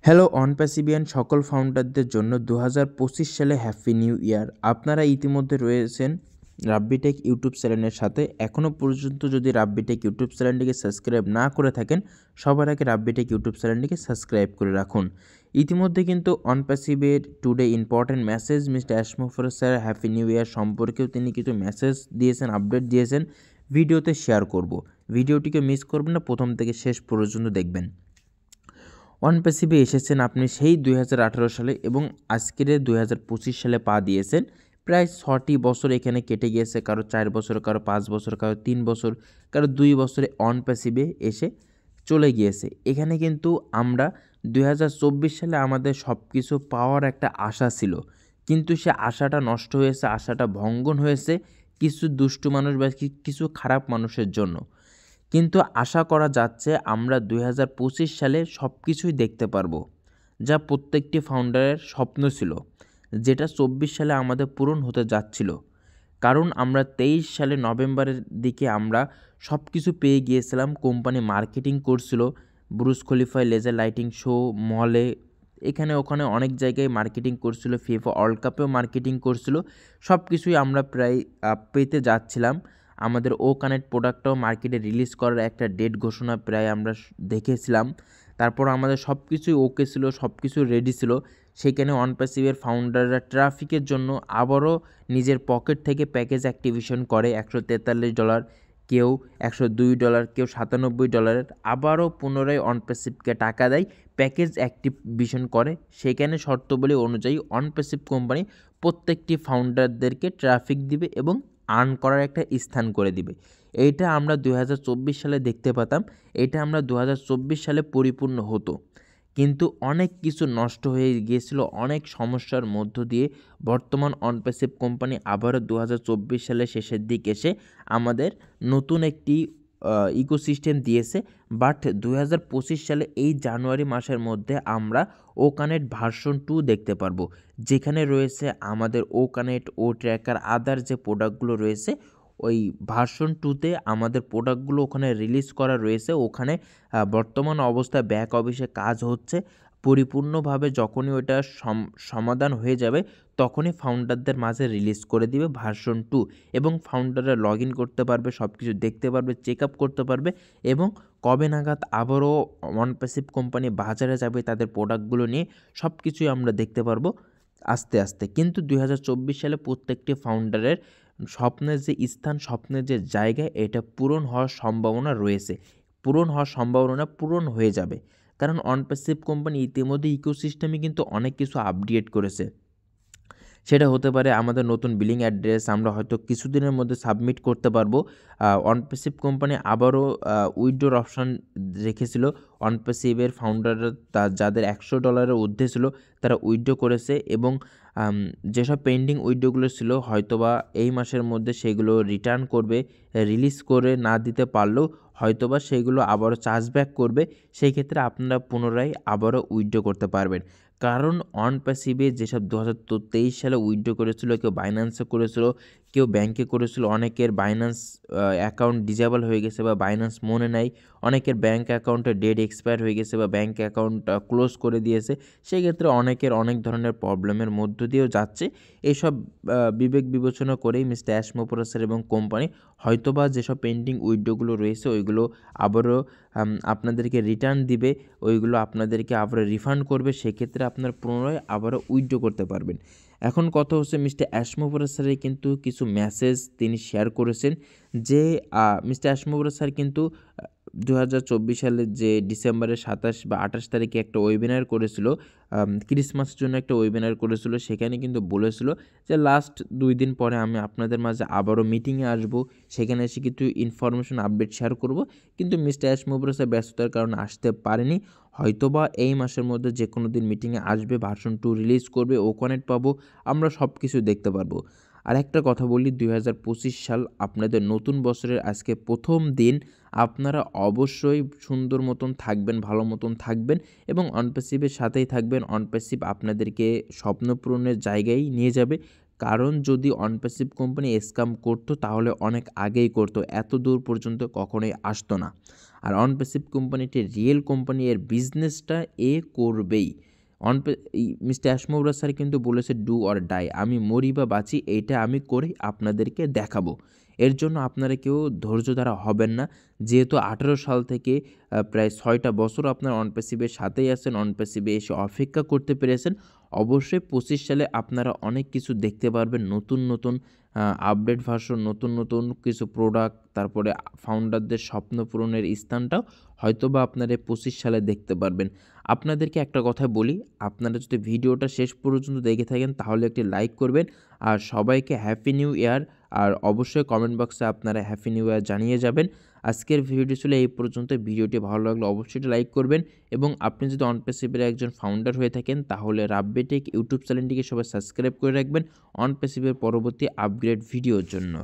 Hello অনপ্যাসিভিয়ান সকল ফাউন্ডারদের জন্য 2025 সালে হ্যাপি নিউ ইয়ার। আপনারা ইতিমধ্যে রয়েছেন রাব্বিটেক ইউটিউব চ্যানেলের সাথে। এখনও পর্যন্ত যদি রাব্বিটেক ইউটিউব চ্যানেলটিকে সাবস্ক্রাইব না করে থাকেন, সবার আগে রাব্বিটেক ইউটিউব চ্যানেলটিকে সাবস্ক্রাইব করে রাখুন। ইতিমধ্যে কিন্তু অনপ্যাসিভের টুডে ইম্পর্টেন্ট মেসেজ মিস্টার অ্যাশমোফর স্যার হ্যাপি নিউ ইয়ার সম্পর্কেও তিনি কিছু মেসেজ দিয়েছেন, আপডেট দিয়েছেন, ভিডিওতে শেয়ার করব। ভিডিওটিকে মিস করবেন না, প্রথম থেকে শেষ পর্যন্ত দেখবেন। অনপ্যাসিভে এসেছেন আপনি সেই 2018 সালে এবং আজকের 2025 সালে পা দিয়েছেন। প্রায় 6টি বছর এখানে কেটে গিয়েছে, কারো 4 বছর, কারো 5 বছর, কারো 3 বছর, কারো 2 বছরে অনপ্যাসিভে এসে চলে গিয়েছে। এখানে কিন্তু আমরা 2024 সালে আমাদের সব কিছু পাওয়ার একটা আশা ছিল, কিন্তু সে আশাটা নষ্ট হয়েছে, আশাটা ভঙ্গন হয়েছে কিছু দুষ্টু মানুষ বা কিছু খারাপ মানুষের জন্য। কিন্তু আশা করা যাচ্ছে আমরা 2025 সালে সব কিছুই দেখতে পারবো, যা প্রত্যেকটি ফাউন্ডারের স্বপ্ন ছিল, যেটা 24 সালে আমাদের পূরণ হতে যাচ্ছিল। কারণ আমরা 23 সালে নভেম্বরের দিকে আমরা সব কিছু পেয়ে গিয়েছিলাম। কোম্পানি মার্কেটিং করছিল, বুরুজ খলিফায় লেজার লাইটিং শো, মলে, এখানে ওখানে অনেক জায়গায় মার্কেটিং করছিল, ফিফা ওয়ার্ল্ড কাপেও মার্কেটিং করছিল। সব কিছুই আমরা প্রায় পেতে যাচ্ছিলাম। আমাদের ও কানেক্ট প্রোডাক্টটাও মার্কেটে রিলিজ করার একটা ডেট ঘোষণা প্রায় আমরা দেখেছিলাম। তারপর আমাদের সব কিছুই ওকে ছিল, সব কিছু রেডি ছিল। সেখানে অনপ্যাসিভের ফাউন্ডাররা ট্রাফিকের জন্য আবারও নিজের পকেট থেকে প্যাকেজ অ্যাক্টিভেশন করে $143, কেউ $102, কেউ $97, আবারও পুনরায় অনপ্যাসিভকে টাকা দেয়, প্যাকেজ অ্যাক্টিভেশন করে। সেখানে শর্তাবলী অনুযায়ী অনপ্যাসিভ কোম্পানি প্রত্যেকটি ফাউন্ডারদেরকে ট্রাফিক দিবে এবং আর্ন করার একটা স্থান করে দিবে। এইটা আমরা 2024 সালে দেখতে পেতাম, এটা আমরা 2024 সালে পরিপূর্ণ হতো। কিন্তু অনেক কিছু নষ্ট হয়ে গিয়েছিল, অনেক সমস্যার মধ্য দিয়ে বর্তমান অনপ্যাসিভ কোম্পানি আবারও 2024 সালে শেষের দিক এসে আমাদের নতুন একটি ইকোসিস্টেম দিয়েছে। বাট 2025 সালে এই জানুয়ারি মাসের মধ্যে আমরা ও কানেক্ট ভার্সন 2 দেখতে পারবো, যেখানে রয়েছে আমাদের ও কানেক্ট, ও ট্র্যাকার, আদার যে প্রোডাক্টগুলো রয়েছে, ওই ভার্সন 2তে আমাদের প্রোডাক্টগুলো ওখানে রিলিজ করা রয়েছে। ওখানে বর্তমান অবস্থায় ব্যাক অফিসে কাজ হচ্ছে। পরিপূর্ণভাবে যখনই ওটা সমাধান হয়ে যাবে, তখনই ফাউন্ডারদের মাঝে রিলিজ করে দিবে ভার্সন 2, এবং ফাউন্ডাররা লগ ইন করতে পারবে, সব কিছু দেখতে পারবে, চেক আপ করতে পারবে, এবং কবে নাগাদ আবারও অনপ্যাসিভ কোম্পানি বাজারে যাবে তাদের প্রোডাক্টগুলো নিয়ে, সব কিছুই আমরা দেখতে পারবো আস্তে আস্তে। কিন্তু 2024 সালে প্রত্যেকটি ফাউন্ডারের স্বপ্নের যে স্থান, স্বপ্নের যে জায়গা, এটা পূরণ হওয়ার সম্ভাবনা রয়েছে, পূরণ হয়ে যাবে। কারণ অনপ্যাসিভ কোম্পানি ইতিমধ্যে ইকোসিস্টেমে কিন্তু অনেক কিছু আপডেট করেছে। সেটা হতে পারে আমাদের নতুন বিলিং অ্যাড্রেস আমরা হয়তো কিছুদিনের মধ্যে সাবমিট করতে পারবো। অনপ্যাসিভ কোম্পানি আবারও উইথড্রর অপশান রেখেছিল। অনপ্যাসিভের ফাউন্ডাররা যাদের $100 ঊর্ধ্বে ছিল, তারা উইথড্র করেছে, এবং যেসব পেন্ডিং উইথড্রগুলো ছিল হয়তোবা এই মাসের মধ্যে সেগুলো রিটার্ন করবে। রিলিজ করে না দিতে পারলেও হয়তোবা সেগুলো আবারও চার্জব্যাক করবে। সেই ক্ষেত্রে আপনারা পুনরায় আবারও উইথড্র করতে পারবেন। কারণ অনপ্যাসিভে যেসব 2023 সালে উইথড্র করেছিল, কেউ বাইন্যান্সে করেছিল, কেউ ব্যাংকে করেছিল, অনেকের বাইন্যান্স অ্যাকাউন্ট ডিজেবল হয়ে গেছে বা বাইন্যান্স মনে নাই, অনেকের ব্যাঙ্ক অ্যাকাউন্টে ডেট এক্সপায়ার হয়ে গেছে বা ব্যাঙ্ক অ্যাকাউন্ট ক্লোজ করে দিয়েছে। সেই ক্ষেত্রে অনেকের অনেক ধরনের প্রবলেমের মধ্য দিয়েও যাচ্ছে। এইসব বিবেক বিবেচনা করেই মিস্টার অ্যাশমোফর স্যার এবং কোম্পানি হয়তোবা যেসব পেন্ডিং উইথড্রগুলো রয়েছে ওইগুলো আবারও আপনাদেরকে রিটার্ন দিবে, ওইগুলো আপনাদেরকে আবারও রিফান্ড করবে। সেক্ষেত্রে আপনার পুনরায় আবারও উইথড্র করতে পারবেন। এখন কথা হচ্ছে মিস্টার অ্যাশমোফর স্যারের কিন্তু কিছু মেসেজ তিনি শেয়ার করেছেন, যে মিস্টার অ্যাশমোফর স্যার কিন্তু 2024 সালের যে ডিসেম্বরের 27 বা 28 তারিখে একটা ওয়েবিনার করেছিল, ক্রিসমাসের জন্য একটা ওয়েবিনার করেছিল। সেখানে কিন্তু বলেছিল যে লাস্ট 2 দিন পরে আমি আপনাদের মাঝে আবারও মিটিংয়ে আসবো, সেখানে এসে কিছু ইনফরমেশন আপডেট শেয়ার করব। কিন্তু মিস্টার অ্যাশমোফর স্যার ব্যস্ততার কারণে আসতে পারেনি। হয়তোবা এই মাসের মধ্যে যে কোনো দিন মিটিংয়ে আসবে, ভার্সন 2 রিলিজ করবে, ও কানেক্ট পাবো, আমরা সব কিছু দেখতে পারবো। আর একটা কথা বলি, 2025 সাল আপনাদের নতুন বছরের আজকে প্রথম দিন। আপনারা অবশ্যই সুন্দর মতন থাকবেন, ভালো মতন থাকবেন, এবং অনপ্যাসিভের সাথেই থাকবেন। অনপ্যাসিভ আপনাদেরকে স্বপ্ন পূরণের জায়গায় নিয়ে যাবে। কারণ যদি অনপ্যাসিভ কোম্পানি স্ক্যাম করতো তাহলে অনেক আগেই করতো, এত দূর পর্যন্ত কখনোই আসতো না। আর অনপ্যাসিভ কোম্পানিটি রিয়েল কোম্পানি, এর বিজনেসটা করবেই। মিস্টার অ্যাশমোবরা স্যার কিন্তু বলেছে ডু অর ডাই, আমি মরি বা বাঁচি এইটা আমি করেই আপনাদেরকে দেখাবো। এর জন্য আপনারা কেউ ধৈর্য দ্বারা হবেন না, যেহেতু 18 সাল থেকে প্রায় 6টা বছর আপনার অনপ্যাসিভের সাথেই আছেন, অনপ্যাসিভে এসে অপেক্ষা করতে পেরেছেন। অবশ্যই 25 সালে আপনারা অনেক কিছু দেখতে পারবেন, নতুন নতুন আপডেট ভার্সন, নতুন নতুন কিছু প্রোডাক্ট, তারপরে ফাউন্ডারদের স্বপ্ন পূরণের স্থানটাও হয়তোবা আপনারা 25 সালে দেখতে পারবেন। আপনাদেরকে একটা কথা বলি, আপনারা যদি ভিডিওটা শেষ পর্যন্ত দেখে থাকেন তাহলে একটি লাইক করবেন, আর সবাইকে হ্যাপি নিউ ইয়ার। আর অবশ্যই কমেন্ট বক্সে আপনারা হ্যাপি নিউ ইয়ার জানিয়ে যাবেন। আজকের ভিডিওটি ছিল এই পর্যন্ত। ভিডিওটি ভালো লাগলে অবশ্যই লাইক করবেন, এবং আপনি যদি অনপ্যাসিভের একজন ফাউন্ডার হয়ে থাকেন তাহলে রাব্বিটেক ইউটিউব চ্যানেলটিকে সবাই সাবস্ক্রাইব করে রাখবেন অনপ্যাসিভের পরবর্তী আপগ্রেড ভিডিওর জন্য।